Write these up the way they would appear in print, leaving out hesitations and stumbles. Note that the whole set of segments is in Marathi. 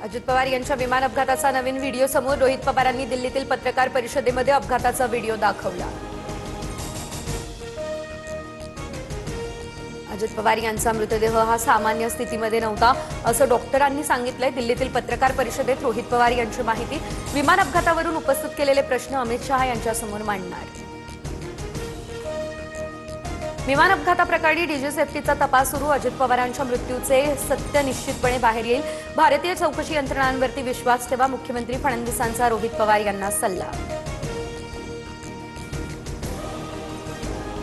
अजित पवार यांच्या विमान अपघाताचा नवीन व्हिडिओ समोर. रोहित पवारांनी दिल्लीतील पत्रकार परिषदेमध्ये अपघाताचा व्हिडिओ दाखवला. अजित पवार यांचा मृतदेह हा सामान्य स्थितीमध्ये नव्हता असं डॉक्टरांनी सांगितलंय. दिल्लीतील पत्रकार परिषदेत रोहित पवार यांची माहिती. विमान अपघातावरून उपस्थित केलेले प्रश्न अमित शहा यांच्यासमोर मांडणार. विमान अपघाताप्रकरणी डीजी सेफ्टीचा तपास सुरू. अजित पवारांच्या मृत्यूचे सत्य निश्चितपणे बाहेर येईल. भारतीय चौकशी यंत्रणांवरती विश्वास ठेवा. मुख्यमंत्री फडणवीसांचा रोहित पवार यांना सल्ला.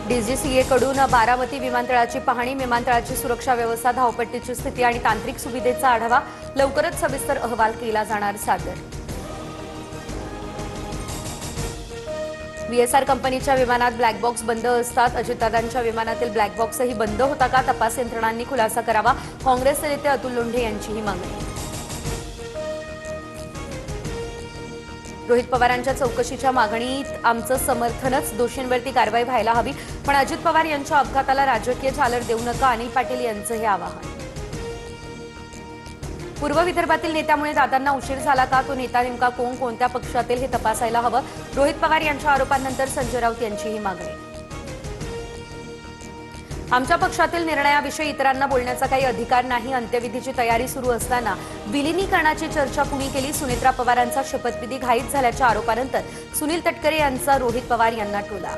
डीजीसीएकडून बारामती विमानतळाची पाहणी. विमानतळाची सुरक्षा व्यवस्था, धावपट्टीची स्थिती आणि तांत्रिक सुविधेचा आढावा. लवकरच सविस्तर अहवाल केला जाणार सादर. बीएसआर कंपनीच्या विमानात ब्लॅक बॉक्स बंद असतात. अजितदादांच्या विमानातील ब्लॅक बॉक्सही बंद होता का? तपास यंत्रणांनी खुलासा करावा. काँग्रेसचे नेते अतुल लोंढे यांचीही मागणी. रोहित पवारांच्या चौकशीच्या मागणीत आमचं समर्थनच. दोषींवरती कारवाई व्हायला हवी, पण अजित पवार यांच्या अपघाताला राजकीय चालर देऊ नका. अनिल पाटील यांचं हे आवाहन. पूर्व विदर्भातील नेत्यामुळे दादांना उशीर झाला का? तो नेता नेमका कोण, कोणत्या पक्षातील हे तपासायला हवं. रोहित पवार यांच्या आरोपांनंतर संजय राऊत यांचीही मागणी. आमच्या पक्षातील निर्णयाविषयी इतरांना बोलण्याचा काही अधिकार नाही. अंत्यविधीची तयारी सुरू असताना विलिनीकरणाची चर्चा कुणी केली? सुनेत्रा पवारांचा शपथविधी घाईत झाल्याच्या आरोपानंतर सुनील तटकरे यांचा रोहित पवार यांना टोला.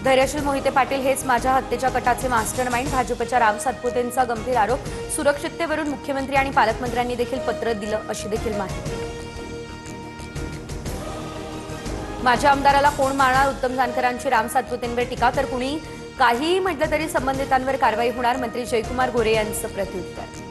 धैर्यशील मोहिते पाटील हेच माझ्या हत्येच्या कटाचे मास्टरमाइंड. भाजपच्या राम सातपुतेंचा गंभीर आरोप. सुरक्षिततेवरून मुख्यमंत्री आणि पालकमंत्र्यांनी देखील पत्र दिलं अशी देखील माहिती. माझ्या आमदाराला कोण मारणार? उत्तम जानकरांची राम सातपुतेंवर टीका. तर कुणी काहीही म्हटलं तरी संबंधितांवर कारवाई होणार. मंत्री जयकुमार गोरे यांचं प्रत्युत्तर.